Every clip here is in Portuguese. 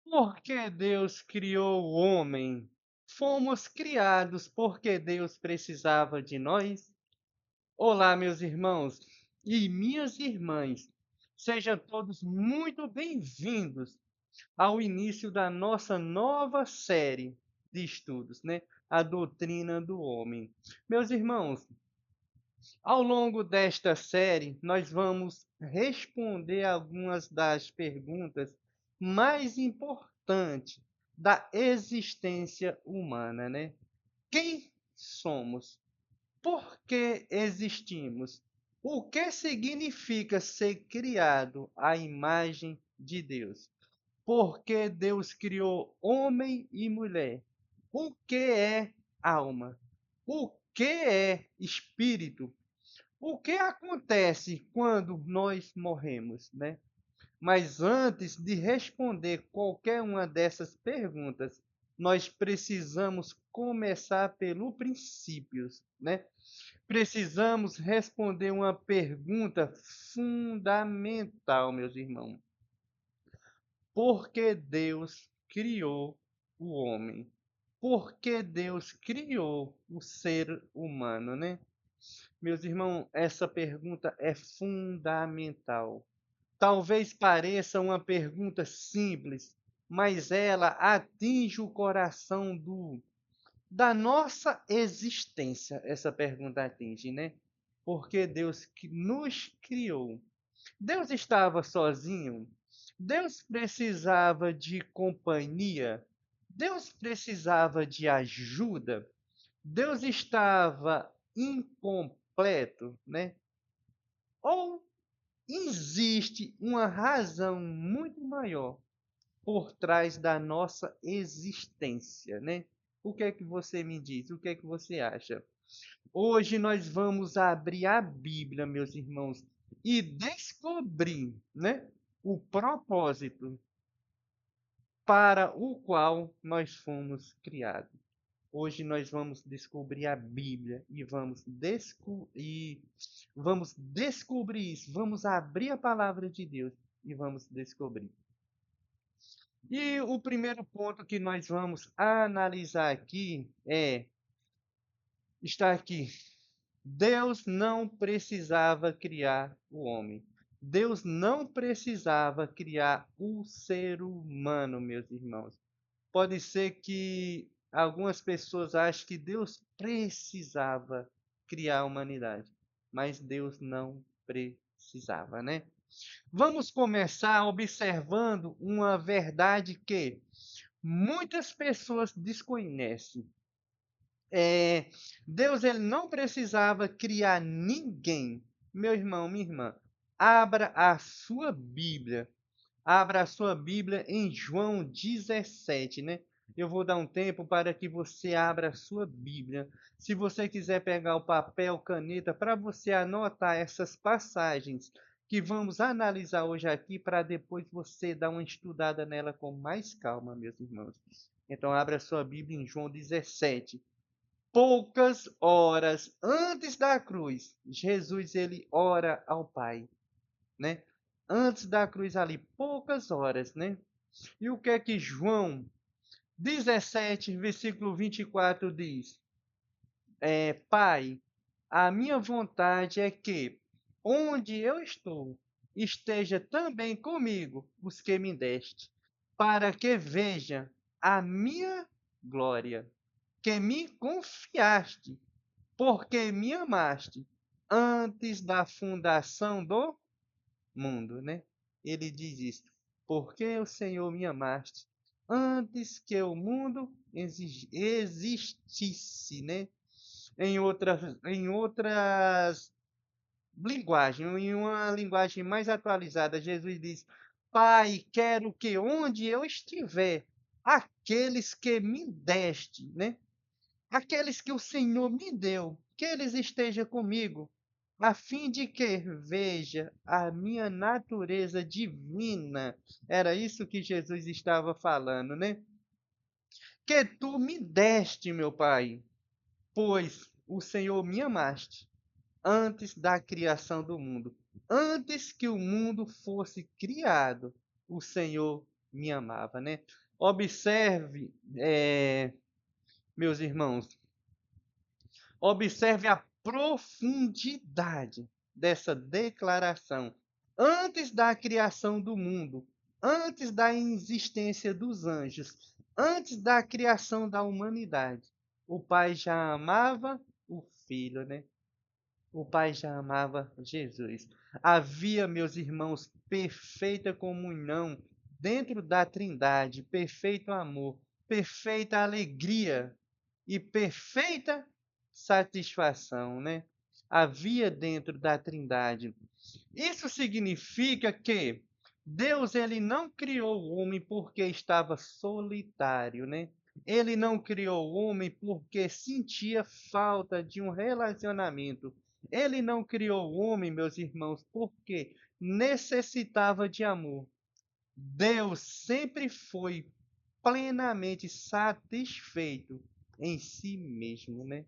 Porque Deus criou o homem? Fomos criados porque Deus precisava de nós? Olá, meus irmãos e minhas irmãs. Sejam todos muito bem-vindos ao início da nossa nova série de estudos, né? A doutrina do homem. Meus irmãos, ao longo desta série, nós vamos responder algumas das perguntas mais importantes da existência humana, né? Quem somos? Por que existimos? O que significa ser criado à imagem de Deus? Por que Deus criou homem e mulher? O que é alma? O que é espírito? O que acontece quando nós morremos, né? Mas antes de responder qualquer uma dessas perguntas, nós precisamos começar pelo princípios, né? Precisamos responder uma pergunta fundamental, meus irmãos. Por que Deus criou o homem? Por que Deus criou o ser humano, né? Meus irmãos, essa pergunta é fundamental. Talvez pareça uma pergunta simples, mas ela atinge o coração da nossa existência. Essa pergunta atinge, né? Porque Deus que nos criou. Deus estava sozinho? Deus precisava de companhia? Deus precisava de ajuda? Deus estava incompleto, né? Ou existe uma razão muito maior por trás da nossa existência, né? O que é que você me diz? O que é que você acha? Hoje nós vamos abrir a Bíblia, meus irmãos, e descobrir, né, o propósito para o qual nós fomos criados. Hoje nós vamos descobrir a Bíblia e vamos descobrir isso. Vamos abrir a palavra de Deus e vamos descobrir. E o primeiro ponto que nós vamos analisar aqui está aqui. Deus não precisava criar o homem. Deus não precisava criar o ser humano, meus irmãos. Pode ser que algumas pessoas achem que Deus precisava criar a humanidade, mas Deus não precisava, né? Vamos começar observando uma verdade que muitas pessoas desconhecem. Deus ele não precisava criar ninguém. Meu irmão, minha irmã, abra a sua Bíblia. Abra a sua Bíblia em João 17, né? Eu vou dar um tempo para que você abra a sua Bíblia. Se você quiser pegar o papel, caneta, para você anotar essas passagens que vamos analisar hoje aqui, para depois você dar uma estudada nela com mais calma, meus irmãos. Então, abra a sua Bíblia em João 17. Poucas horas antes da cruz, Jesus ele ora ao Pai, né? Antes da cruz ali, poucas horas, né? E o que é que João 17, versículo 24 diz? Pai, a minha vontade é que, onde eu estou, esteja também comigo os que me deste, para que veja a minha glória, que me confiaste, porque me amaste antes da fundação do mundo, né? Ele diz isso. Porque o Senhor me amaste antes que o mundo existisse, né? Em outras linguagens, em uma linguagem mais atualizada, Jesus diz: Pai, quero que onde eu estiver, aqueles que me deste, né? Aqueles que o Senhor me deu, que eles estejam comigo, a fim de que veja a minha natureza divina. Era isso que Jesus estava falando, né? Que tu me deste, meu Pai, pois o Senhor me amaste antes da criação do mundo. Antes que o mundo fosse criado, o Senhor me amava, né? Observe, meus irmãos, observe a profundidade dessa declaração. Antes da criação do mundo, antes da existência dos anjos, antes da criação da humanidade, o Pai já amava o Filho, né? O Pai já amava Jesus. Havia, meus irmãos, perfeita comunhão dentro da Trindade, perfeito amor, perfeita alegria e perfeita satisfação, né? Havia dentro da Trindade. Isso significa que Deus ele não criou o homem porque estava solitário, né? Ele não criou o homem porque sentia falta de um relacionamento. Ele não criou o homem, meus irmãos, porque necessitava de amor. Deus sempre foi plenamente satisfeito em si mesmo, né?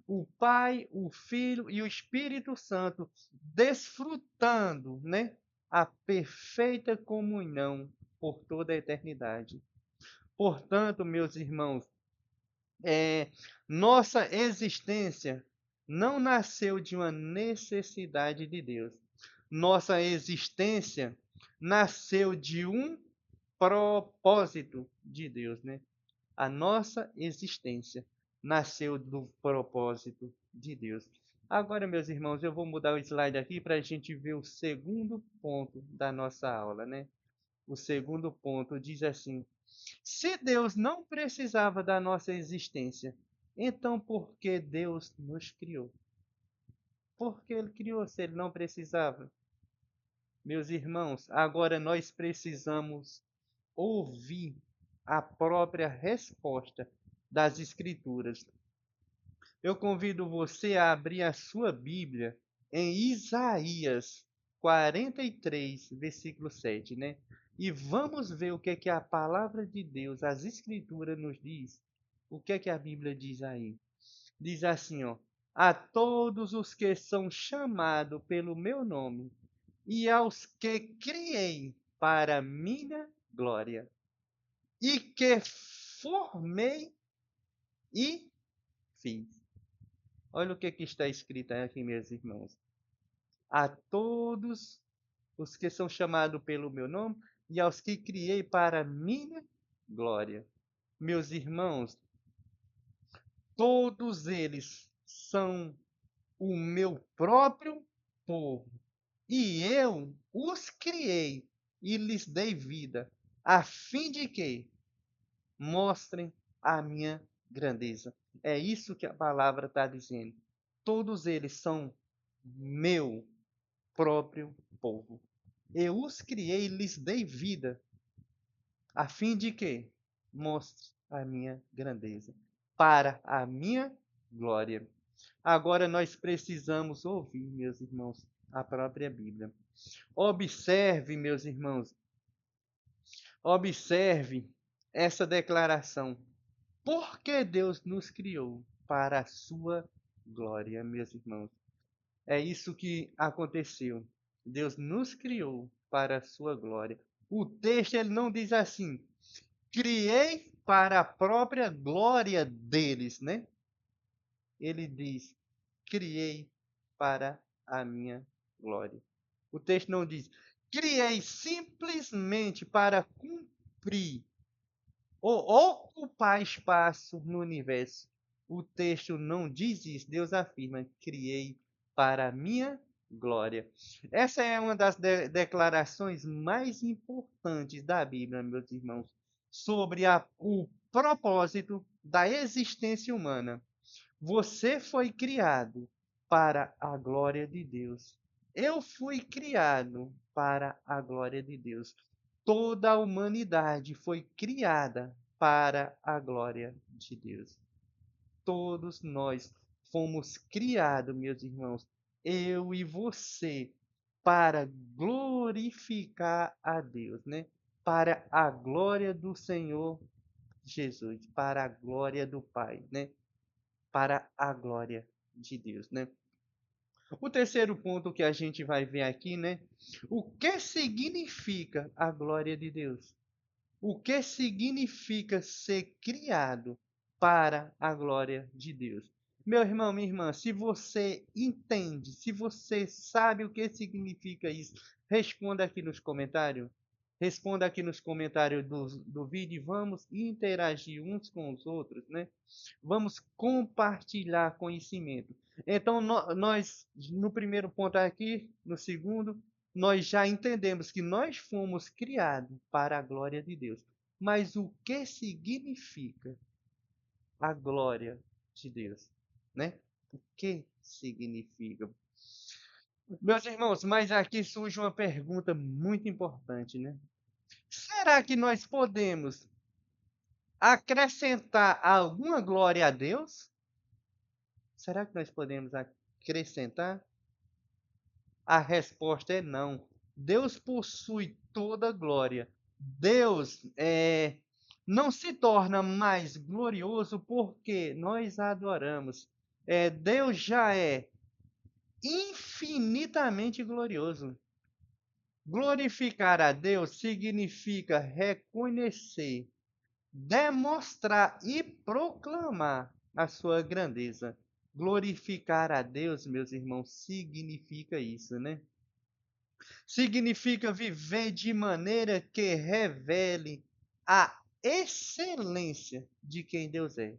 O Pai, o Filho e o Espírito Santo desfrutando, né, a perfeita comunhão por toda a eternidade. Portanto, meus irmãos, nossa existência não nasceu de uma necessidade de Deus. Nossa existência nasceu de um propósito de Deus, né? A nossa existência nasceu do propósito de Deus. Agora, meus irmãos, eu vou mudar o slide aqui para a gente ver o segundo ponto da nossa aula, né? O segundo ponto diz assim: se Deus não precisava da nossa existência, então por que Deus nos criou? Por que Ele criou se Ele não precisava? Meus irmãos, agora nós precisamos ouvir a própria resposta das Escrituras. Eu convido você a abrir a sua Bíblia em Isaías 43, versículo 7, né? E vamos ver o que é que a palavra de Deus, as Escrituras nos diz. O que é que a Bíblia diz aí? Diz assim, ó: a todos os que são chamados pelo meu nome e aos que criei para minha glória e que formei e fiz. Olha o que está escrito aqui, meus irmãos. A todos os que são chamados pelo meu nome e aos que criei para minha glória. Meus irmãos, todos eles são o meu próprio povo. E eu os criei e lhes dei vida, a fim de que mostrem a minha grandeza. É isso que a palavra está dizendo. Todos eles são meu próprio povo. Eu os criei e lhes dei vida, a fim de que mostre a minha grandeza, para a minha glória. Agora nós precisamos ouvir, meus irmãos, a própria Bíblia. Observe, meus irmãos, observe essa declaração. Por que Deus nos criou? Para a sua glória, meus irmãos. É isso que aconteceu. Deus nos criou para a sua glória. O texto ele não diz assim: criei para a própria glória deles, né? Ele diz: criei para a minha glória. O texto não diz: criei simplesmente para cumprir ou ocupar espaço no universo. O texto não diz isso. Deus afirma: criei para a minha glória. Essa é uma das declarações mais importantes da Bíblia, meus irmãos, sobre o propósito da existência humana. Você foi criado para a glória de Deus. Eu fui criado para a glória de Deus. Toda a humanidade foi criada para a glória de Deus. Todos nós fomos criados, meus irmãos, eu e você, para glorificar a Deus, né? Para a glória do Senhor Jesus, para a glória do Pai, né? Para a glória de Deus, né? O terceiro ponto que a gente vai ver aqui, né? O que significa a glória de Deus? O que significa ser criado para a glória de Deus? Meu irmão, minha irmã, se você entende, se você sabe o que significa isso, responda aqui nos comentários. Responda aqui nos comentários do vídeo e vamos interagir uns com os outros, né? Vamos compartilhar conhecimento. Então, nós, no primeiro ponto aqui, no segundo, nós já entendemos que nós fomos criados para a glória de Deus. Mas o que significa a glória de Deus, né? O que significa? Meus irmãos, mas aqui surge uma pergunta muito importante, né? Será que nós podemos acrescentar alguma glória a Deus? Será que nós podemos acrescentar? A resposta é não. Deus possui toda glória. Deus não se torna mais glorioso porque nós adoramos. Deus já é infinitamente glorioso. Glorificar a Deus significa reconhecer, demonstrar e proclamar a sua grandeza. Glorificar a Deus, meus irmãos, significa isso, né? Significa viver de maneira que revele a excelência de quem Deus é.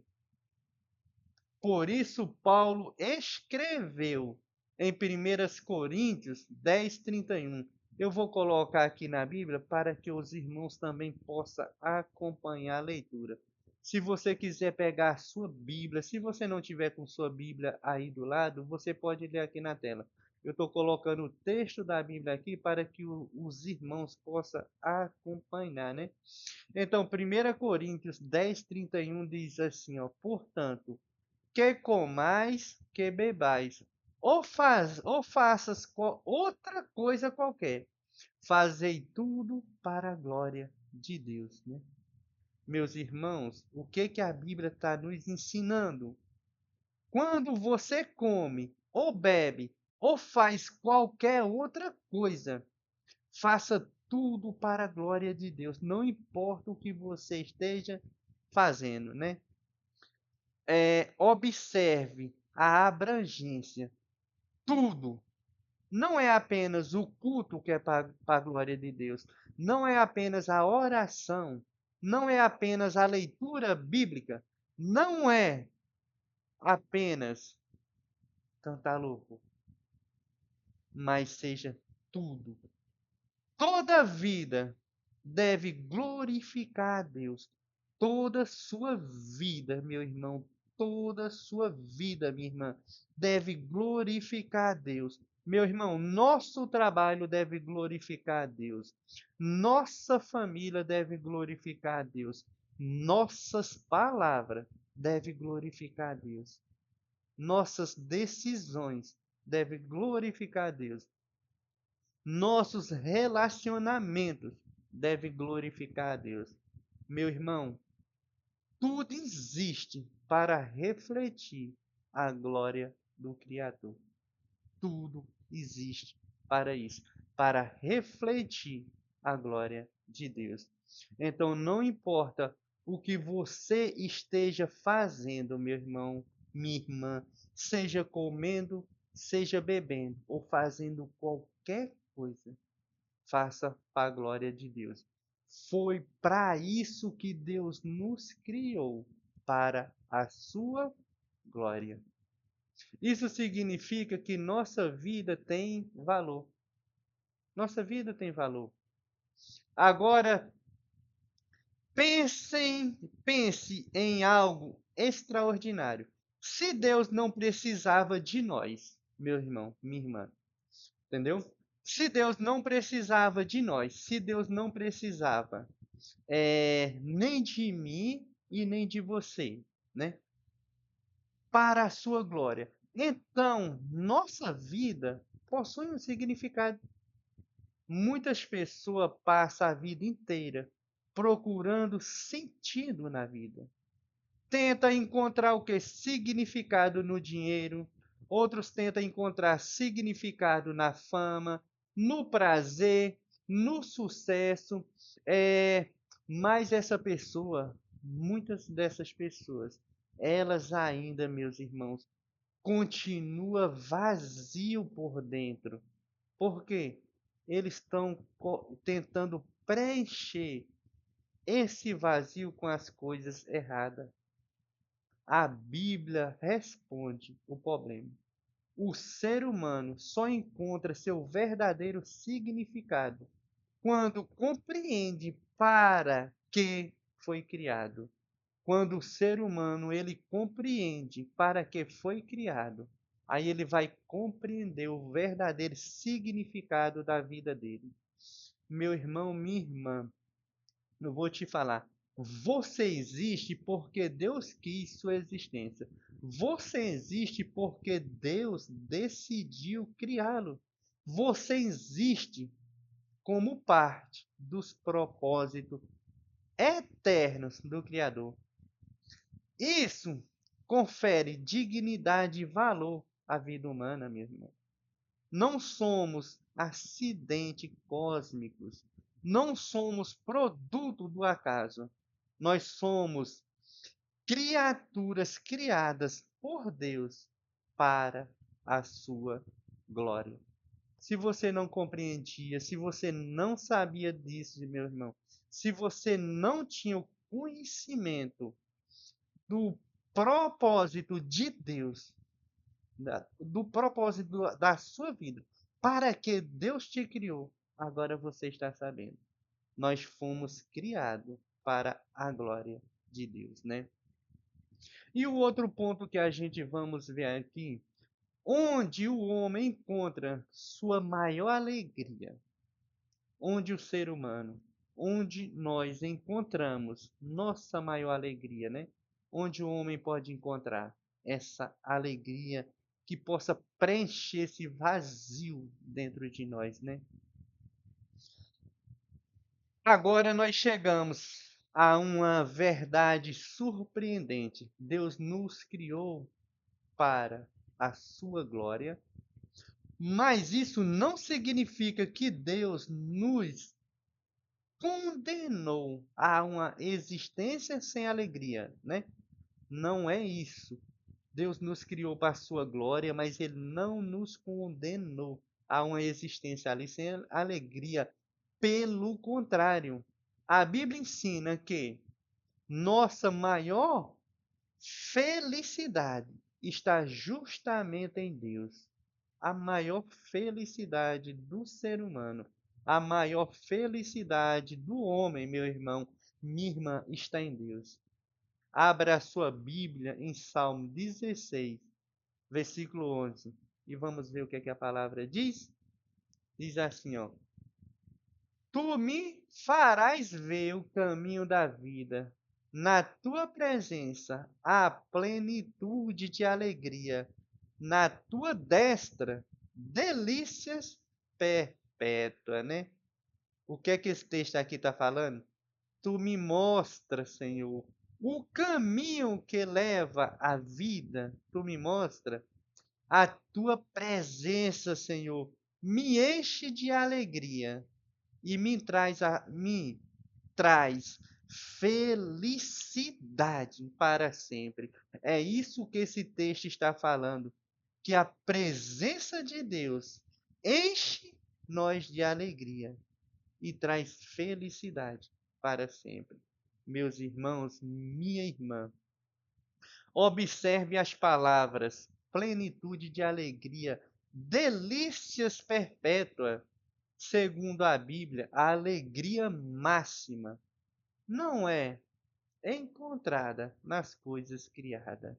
Por isso, Paulo escreveu em 1 Coríntios 10:31. Eu vou colocar aqui na Bíblia para que os irmãos também possam acompanhar a leitura. Se você quiser pegar a sua Bíblia, se você não tiver com sua Bíblia aí do lado, você pode ler aqui na tela. Eu estou colocando o texto da Bíblia aqui para que os irmãos possam acompanhar, né? Então, 1 Coríntios 10:31 diz assim, ó, portanto, que comais, que bebais, ou faças outra coisa qualquer, fazei tudo para a glória de Deus, né? Meus irmãos, o que a Bíblia está nos ensinando? Quando você come, ou bebe, ou faz qualquer outra coisa, faça tudo para a glória de Deus, não importa o que você esteja fazendo, né? Observe a abrangência. Tudo. Não é apenas o culto que é para a glória de Deus. Não é apenas a oração. Não é apenas a leitura bíblica. Não é apenas cantar louvor. Mas seja tudo. Toda vida deve glorificar a Deus. Toda sua vida, meu irmão, toda sua vida, minha irmã, deve glorificar a Deus. Meu irmão, nosso trabalho deve glorificar a Deus. Nossa família deve glorificar a Deus. Nossas palavras devem glorificar a Deus. Nossas decisões devem glorificar a Deus. Nossos relacionamentos devem glorificar a Deus. Meu irmão, tudo existe para refletir a glória do Criador. Tudo existe para isso, para refletir a glória de Deus. Então, não importa o que você esteja fazendo, meu irmão, minha irmã, seja comendo, seja bebendo ou fazendo qualquer coisa, faça para a glória de Deus. Foi para isso que Deus nos criou, para a sua glória. Isso significa que nossa vida tem valor. Nossa vida tem valor. Agora, pense em algo extraordinário. Se Deus não precisava de nós, meu irmão, minha irmã, entendeu? Se Deus não precisava de nós, se Deus não precisava nem de mim e nem de você, né? Para a sua glória. Então, nossa vida possui um significado. Muitas pessoas passam a vida inteira procurando sentido na vida. Tenta encontrar o que? Significado no dinheiro. Outros tentam encontrar significado na fama, no prazer, no sucesso, Mas essa pessoa, muitas dessas pessoas, elas ainda, meus irmãos, continua vazio por dentro. Por quê? Eles estão tentando preencher esse vazio com as coisas erradas. A Bíblia responde o problema. O ser humano só encontra seu verdadeiro significado quando compreende para que foi criado. Quando o ser humano ele compreende para que foi criado, aí ele vai compreender o verdadeiro significado da vida dele. Meu irmão, minha irmã, eu vou te falar. Você existe porque Deus quis sua existência. Você existe porque Deus decidiu criá-lo. Você existe como parte dos propósitos eternos do Criador. Isso confere dignidade e valor à vida humana, meu irmão. Não somos acidentes cósmicos. Não somos produto do acaso. Nós somos criaturas criadas por Deus para a sua glória. Se você não compreendia, se você não sabia disso, meu irmão, se você não tinha o conhecimento do propósito de Deus, do propósito da sua vida, para que Deus te criou, agora você está sabendo. Nós fomos criados para a glória de Deus, né? E o outro ponto que a gente vamos ver aqui, onde o homem encontra sua maior alegria, onde o ser humano, onde nós encontramos nossa maior alegria, né? Onde o homem pode encontrar essa alegria que possa preencher esse vazio dentro de nós, né? Agora nós chegamos a uma verdade surpreendente. Deus nos criou para a sua glória, mas isso não significa que Deus nos condenou a uma existência sem alegria, né? Não é isso. Deus nos criou para a sua glória, mas ele não nos condenou a uma existência ali sem alegria. Pelo contrário, a Bíblia ensina que nossa maior felicidade está justamente em Deus. A maior felicidade do ser humano, a maior felicidade do homem, meu irmão, minha irmã, está em Deus. Abra a sua Bíblia em Salmo 16, versículo 11, e vamos ver o que é que a palavra diz. Diz assim, ó: Tu me farás ver o caminho da vida. Na tua presença há plenitude de alegria. Na tua destra, delícias perpétuas, né? O que é que esse texto aqui está falando? Tu me mostra, Senhor, o caminho que leva à vida. Tu me mostra a tua presença, Senhor, me enche de alegria e me traz felicidade para sempre. É isso que esse texto está falando, que a presença de Deus enche nós de alegria e traz felicidade para sempre. Meus irmãos, minha irmã, observe as palavras: plenitude de alegria, delícias perpétuas. Segundo a Bíblia, a alegria máxima não é encontrada nas coisas criadas.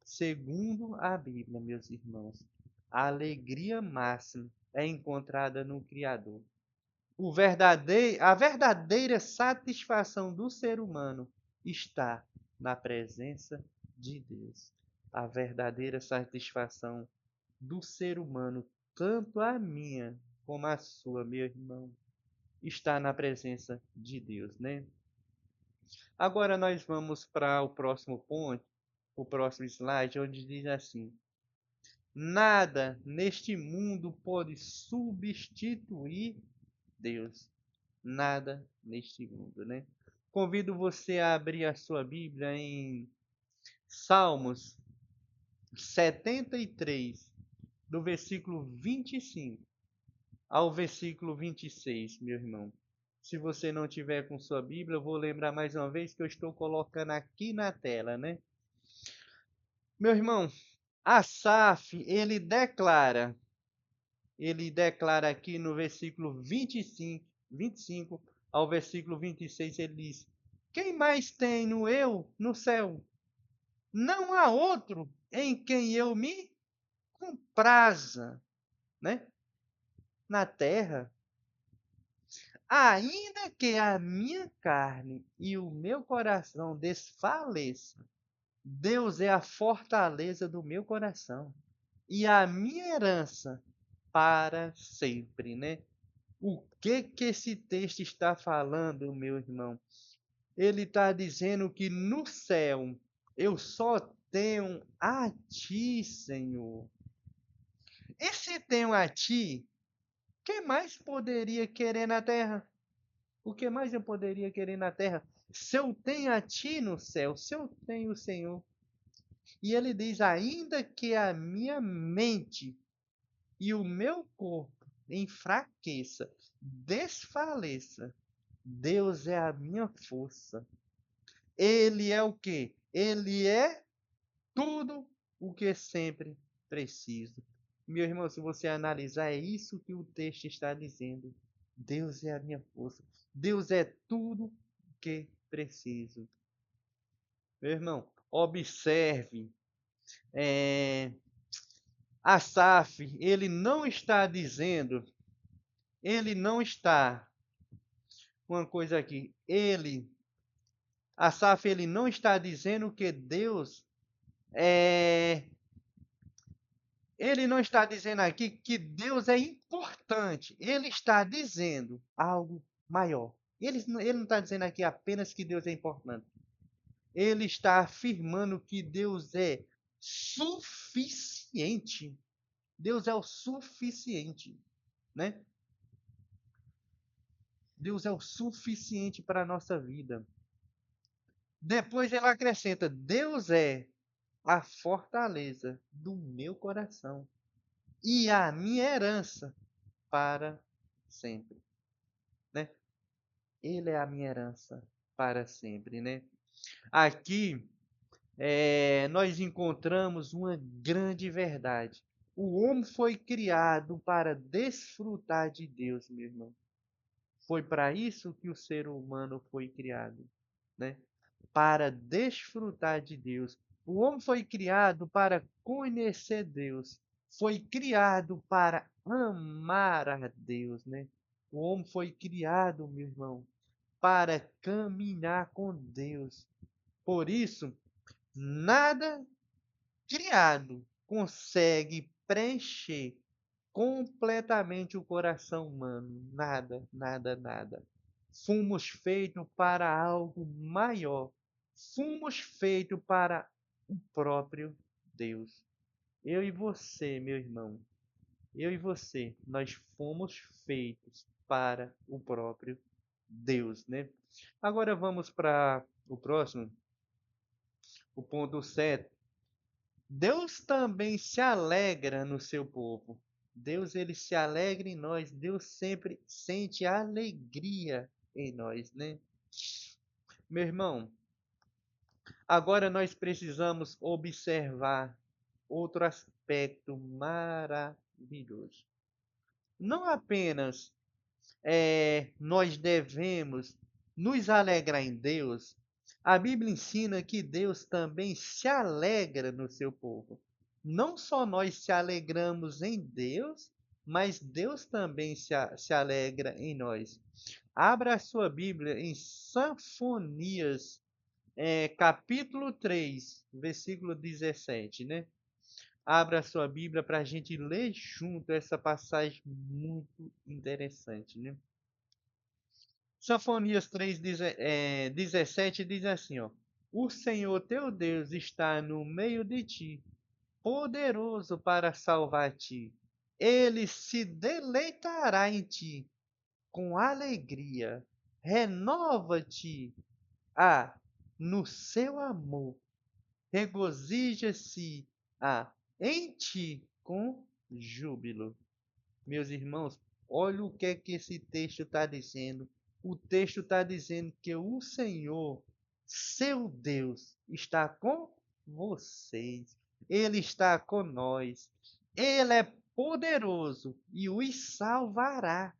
Segundo a Bíblia, meus irmãos, a alegria máxima é encontrada no Criador. A verdadeira satisfação do ser humano está na presença de Deus. A verdadeira satisfação do ser humano, tanto a minha como a sua, meu irmão, está na presença de Deus, né? Agora nós vamos para o próximo ponto, o próximo slide, onde diz assim: nada neste mundo pode substituir Deus. Nada neste mundo, né? convido você a abrir a sua Bíblia em Salmos 73, do versículo 25 ao versículo 26, meu irmão. Se você não tiver com sua Bíblia, eu vou lembrar mais uma vez que eu estou colocando aqui na tela, né? Meu irmão, Asaf, ele declara aqui no versículo 25 ao versículo 26, ele diz: Quem mais tenho eu no céu? Não há outro em quem eu me compraza, né? Na terra, ainda que a minha carne e o meu coração desfaleça, Deus é a fortaleza do meu coração e a minha herança para sempre, né? O que esse texto está falando, meu irmão? Ele está dizendo que no céu eu só tenho a ti, Senhor. E se tenho a ti, o que mais poderia querer na terra? O que mais eu poderia querer na terra? Se eu tenho a ti no céu, se eu tenho o Senhor. E ele diz: ainda que a minha mente e o meu corpo enfraqueça, desfaleça, Deus é a minha força. Ele é o quê? Ele é tudo o que sempre preciso. Meu irmão, se você analisar, é isso que o texto está dizendo. Deus é a minha força. Deus é tudo o que preciso. Meu irmão, observe. Asaf, ele não está, uma coisa aqui, Asaf, ele não está dizendo que Deus é, ele não está dizendo aqui que Deus é importante, ele está dizendo algo maior. Ele não está dizendo aqui apenas que Deus é importante, ele está afirmando que Deus é suficiente. Deus é o suficiente, né? Deus é o suficiente para a nossa vida. Depois ela acrescenta: Deus é a fortaleza do meu coração e a minha herança para sempre, né? Ele é a minha herança para sempre, né? Aqui nós encontramos uma grande verdade. O homem foi criado para desfrutar de Deus, meu irmão. Foi para isso que o ser humano foi criado, né? Para desfrutar de Deus. O homem foi criado para conhecer Deus. Foi criado para amar a Deus, né? O homem foi criado, meu irmão, para caminhar com Deus. Por isso, nada criado consegue preencher completamente o coração humano. Nada, nada, nada. Fomos feitos para algo maior. Fomos feitos para o próprio Deus. Eu e você, meu irmão, eu e você, nós fomos feitos para o próprio Deus, né? Agora vamos para o próximo, o ponto 7. Deus também se alegra no seu povo. Deus, ele se alegra em nós. Deus sempre sente alegria em nós, né? Meu irmão, agora nós precisamos observar outro aspecto maravilhoso. Não apenas nós devemos nos alegrar em Deus, a Bíblia ensina que Deus também se alegra no seu povo. Não só nós se alegramos em Deus, mas Deus também se alegra em nós. Abra a sua Bíblia em Sinfonias, capítulo 3, versículo 17, né? Abra a sua Bíblia para a gente ler junto essa passagem muito interessante, né? Sinfonias 3, 17 diz assim, ó: O Senhor teu Deus está no meio de ti, poderoso para salvar-te. Ele se deleitará em ti com alegria. Renova-te no seu amor, regozija-se em ti com júbilo. Meus irmãos, olha o que é que esse texto está dizendo. O texto está dizendo que o Senhor, seu Deus, está com vocês. Ele está com nós. Ele é poderoso e os salvará.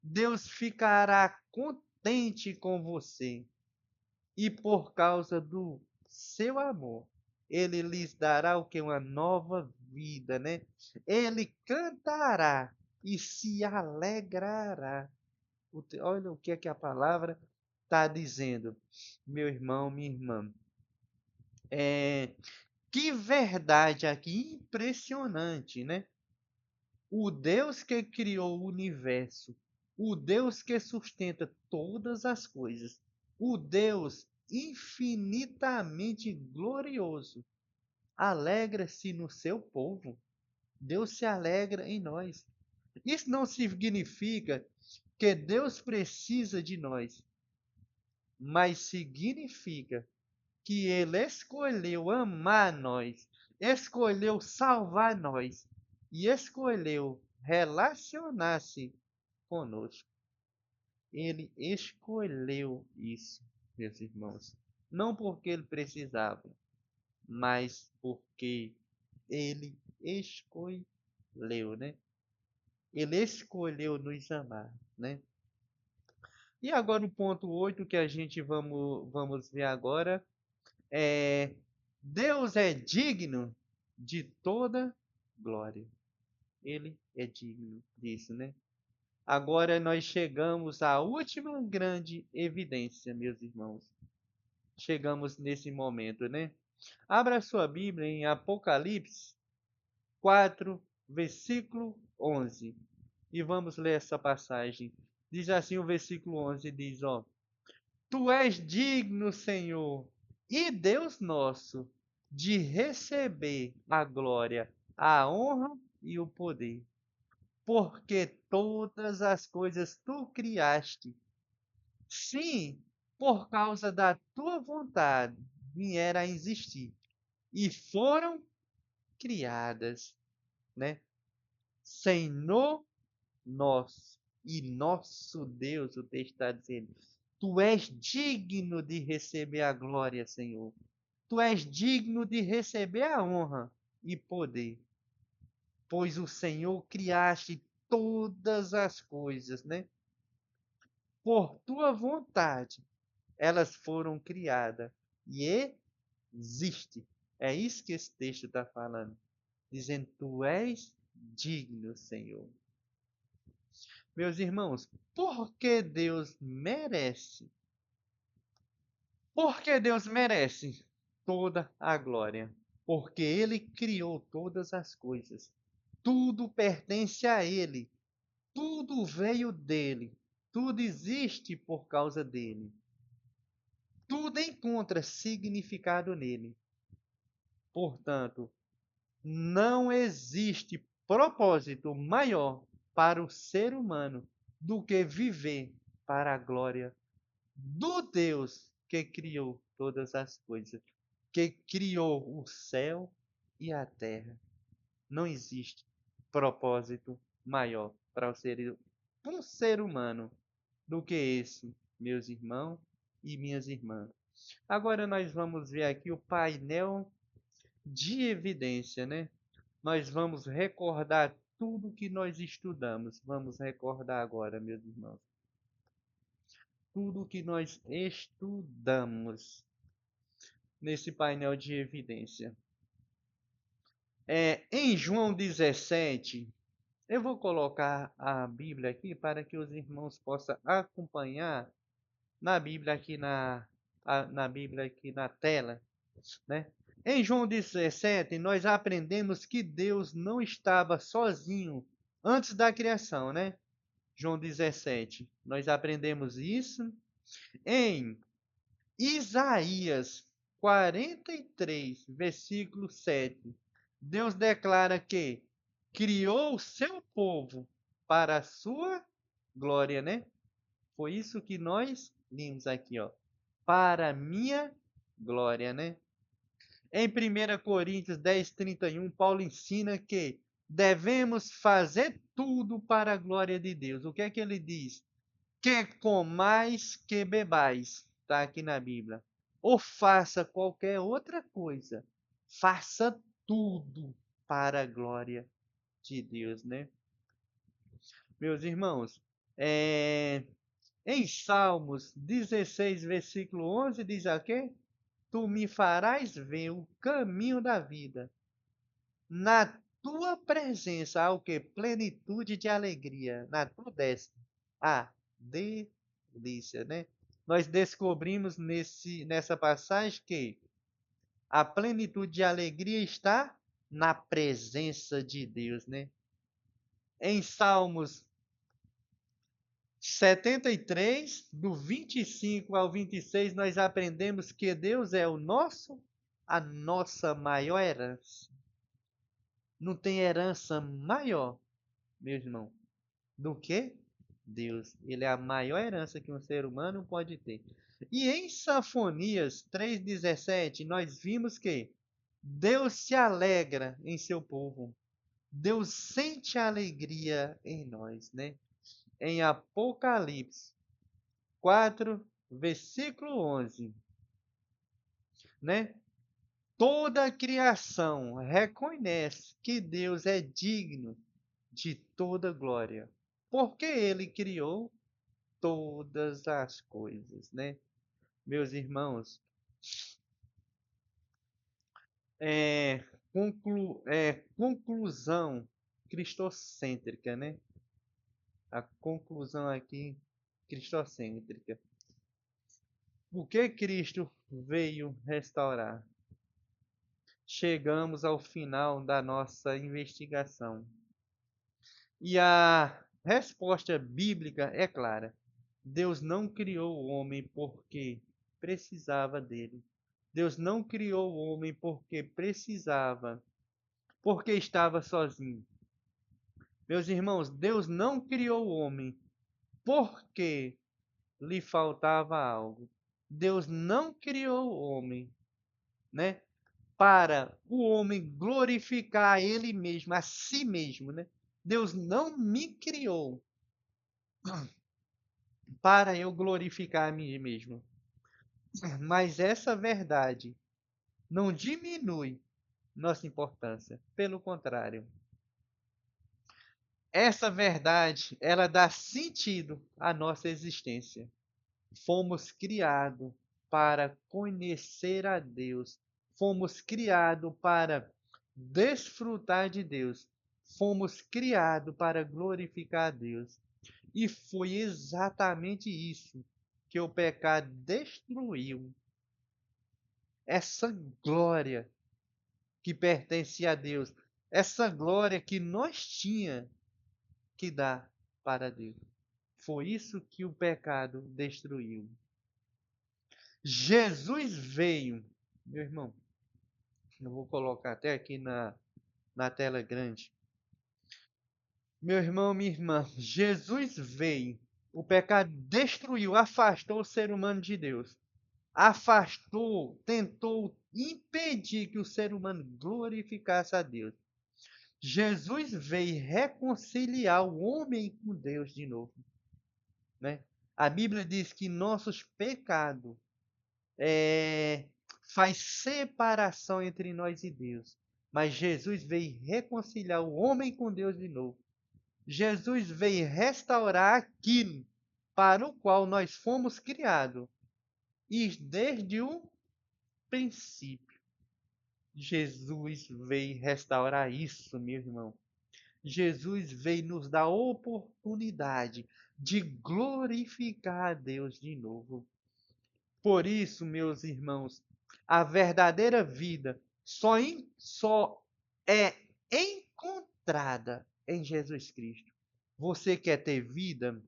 Deus ficará contente com você. E por causa do seu amor, ele lhes dará o que? Uma nova vida, né? Ele cantará e se alegrará. Olha o que é que a palavra está dizendo, meu irmão, minha irmã. Que verdade aqui impressionante, né? O Deus que criou o universo, o Deus que sustenta todas as coisas, o Deus infinitamente glorioso, alegra-se no seu povo. Deus se alegra em nós. Isso não significa que Deus precisa de nós, mas significa que Ele escolheu amar nós, escolheu salvar nós e escolheu relacionar-se conosco. Ele escolheu isso, meus irmãos. Não porque ele precisava, mas porque ele escolheu, né? Ele escolheu nos amar, né? E agora o ponto 8 que a gente vamos ver agora é: Deus é digno de toda glória. Ele é digno disso, né? Agora nós chegamos à última grande evidência, meus irmãos. Chegamos nesse momento, né? Abra sua Bíblia em Apocalipse 4, versículo 11. E vamos ler essa passagem. Diz assim o versículo 11, diz, ó: Tu és digno, Senhor, e Deus nosso, de receber a glória, a honra e o poder, porque todas as coisas tu criaste. Sim, por causa da tua vontade vieram a existir e foram criadas, né? Senhor nosso e nosso Deus, o texto está dizendo, tu és digno de receber a glória, Senhor. Tu és digno de receber a honra e poder, pois o Senhor criaste todas as coisas, né? Por tua vontade, elas foram criadas e existe. É isso que esse texto está falando, dizendo: Tu és digno, Senhor. Meus irmãos, porque Deus merece? Porque Deus merece toda a glória, porque Ele criou todas as coisas. Tudo pertence a Ele, tudo veio dele, tudo existe por causa dele. Tudo encontra significado nele. Portanto, não existe propósito maior para o ser humano do que viver para a glória do Deus que criou todas as coisas, que criou o céu e a terra. Não existe propósito maior para um ser humano do que esse, meus irmãos e minhas irmãs. Agora nós vamos ver aqui o painel de evidência, né? Nós vamos recordar tudo que nós estudamos. Vamos recordar agora, meus irmãos. Tudo que nós estudamos nesse painel de evidência. Em João 17, eu vou colocar a Bíblia aqui para que os irmãos possam acompanhar na Bíblia aqui na Bíblia aqui na tela, né? Em João 17, nós aprendemos que Deus não estava sozinho antes da criação, né? João 17, nós aprendemos isso. Em Isaías 43, versículo 7, Deus declara que criou o seu povo para a sua glória, né? Foi isso que nós lemos aqui, ó. para a minha glória, né? Em 1 Coríntios 10:31, Paulo ensina que devemos fazer tudo para a glória de Deus. O que é que ele diz? Que comais, que bebais. Está aqui na Bíblia. Ou faça qualquer outra coisa. Faça tudo para a glória de Deus, né? Meus irmãos, em Salmos 16, versículo 11, diz o quê? Tu me farás ver o caminho da vida. Na tua presença há o quê? Plenitude de alegria. Na tua destra há delícia, né? Nós descobrimos nessa passagem que a plenitude de alegria está na presença de Deus, né? Em Salmos 73, do 25 ao 26, nós aprendemos que Deus é a nossa maior herança. Não tem herança maior, meu irmão, do que Deus. Ele é a maior herança que um ser humano pode ter. E em Sinfonias 3:17, nós vimos que Deus se alegra em seu povo. Deus sente alegria em nós, né? Em Apocalipse 4, versículo 11, né? Toda a criação reconhece que Deus é digno de toda glória, porque ele criou todas as coisas, né? Meus irmãos, conclusão cristocêntrica, né? A conclusão aqui cristocêntrica. O que Cristo veio restaurar? Chegamos ao final da nossa investigação. E a resposta bíblica é clara. Deus não criou o homem porque precisava dele. Deus não criou o homem porque precisava, porque estava sozinho. Meus irmãos, Deus não criou o homem porque lhe faltava algo. Deus não criou o homem, né, para o homem glorificar a ele mesmo, a si mesmo, né? Deus não me criou para eu glorificar a mim mesmo. Mas essa verdade não diminui nossa importância. Pelo contrário, essa verdade, ela dá sentido à nossa existência. Fomos criados para conhecer a Deus. Fomos criados para desfrutar de Deus. Fomos criados para glorificar a Deus. E foi exatamente isso que o pecado destruiu. Essa glória que pertence a Deus. Essa glória que nós tinha que dar para Deus. Foi isso que o pecado destruiu. Jesus veio, meu irmão, eu vou colocar até aqui na tela grande. Meu irmão, minha irmã, Jesus veio, o pecado destruiu, afastou o ser humano de Deus. Afastou, tentou impedir que o ser humano glorificasse a Deus. Jesus veio reconciliar o homem com Deus de novo, né? A Bíblia diz que nossos pecados faz separação entre nós e Deus. Mas Jesus veio reconciliar o homem com Deus de novo. Jesus veio restaurar aquilo para o qual nós fomos criados. E desde o princípio, Jesus veio restaurar isso, meu irmão. Jesus veio nos dar a oportunidade de glorificar a Deus de novo. Por isso, meus irmãos, a verdadeira vida só é encontrada em Jesus Cristo. Você quer ter vida?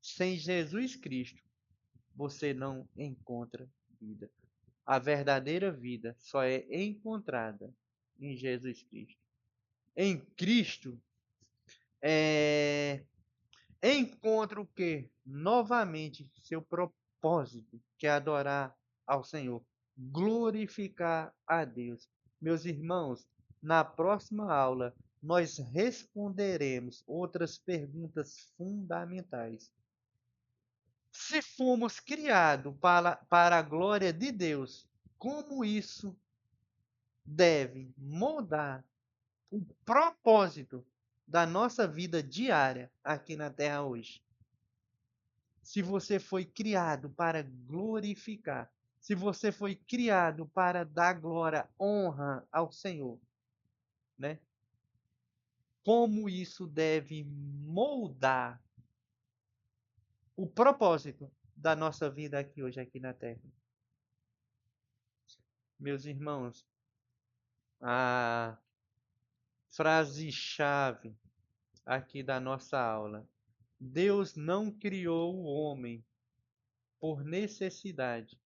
Sem Jesus Cristo, você não encontra vida. A verdadeira vida só é encontrada em Jesus Cristo. Em Cristo, encontra o quê? Novamente, seu propósito. propósito, que é adorar ao Senhor, glorificar a Deus. Meus irmãos, na próxima aula nós responderemos outras perguntas fundamentais. Se fomos criados para a glória de Deus, como isso deve moldar o propósito da nossa vida diária aqui na Terra hoje? Se você foi criado para glorificar, se você foi criado para dar glória, honra ao Senhor, né? Como isso deve moldar o propósito da nossa vida aqui hoje, aqui na Terra. Meus irmãos, a frase-chave aqui da nossa aula: Deus não criou o homem por necessidade,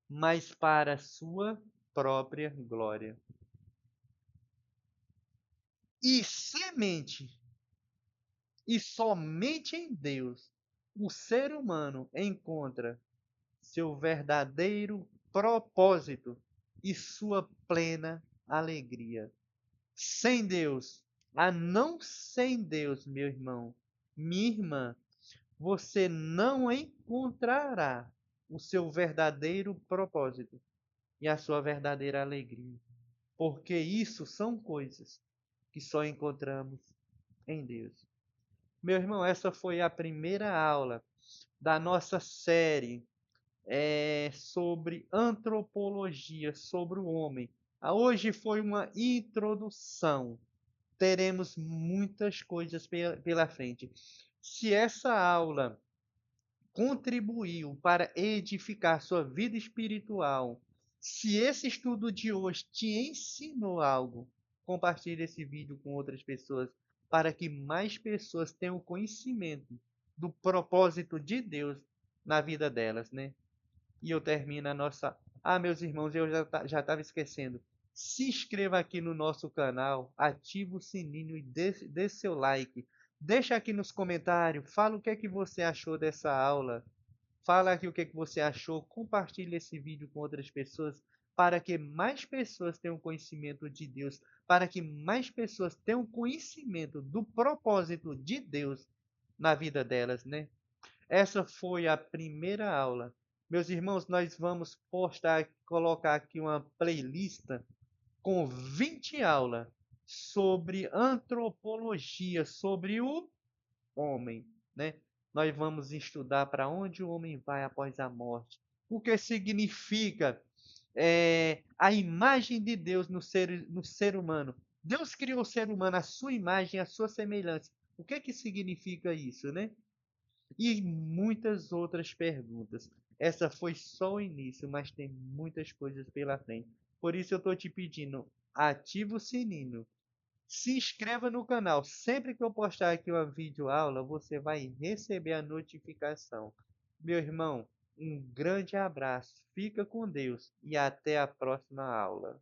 mas para sua própria glória. E somente em Deus o ser humano encontra seu verdadeiro propósito e sua plena alegria. Sem Deus, não sem Deus, meu irmão, minha irmã, você não encontrará o seu verdadeiro propósito e a sua verdadeira alegria, porque isso são coisas que só encontramos em Deus. Meu irmão, essa foi a primeira aula da nossa série sobre antropologia, sobre o homem. Hoje foi uma introdução. Teremos muitas coisas pela frente. Se essa aula contribuiu para edificar sua vida espiritual, se esse estudo de hoje te ensinou algo, compartilhe esse vídeo com outras pessoas para que mais pessoas tenham conhecimento do propósito de Deus na vida delas, né? E eu termino a nossa... meus irmãos, eu já estava esquecendo. Se inscreva aqui no nosso canal, ative o sininho e dê seu like. Deixa aqui nos comentários, fala o que é que você achou dessa aula. Fala aqui o que é que você achou. Compartilhe esse vídeo com outras pessoas para que mais pessoas tenham conhecimento de Deus, para que mais pessoas tenham conhecimento do propósito de Deus na vida delas, né? Essa foi a primeira aula. Meus irmãos, nós vamos colocar aqui uma playlist com 20 aulas sobre antropologia, sobre o homem, né? Nós vamos estudar para onde o homem vai após a morte. O que significa a imagem de Deus no ser humano. Deus criou o ser humano à sua imagem, à sua semelhança. O que significa isso, né? E muitas outras perguntas. Essa foi só o início, mas tem muitas coisas pela frente. Por isso eu estou te pedindo, ativa o sininho. Se inscreva no canal. Sempre que eu postar aqui uma videoaula, você vai receber a notificação. Meu irmão, um grande abraço. Fica com Deus e até a próxima aula.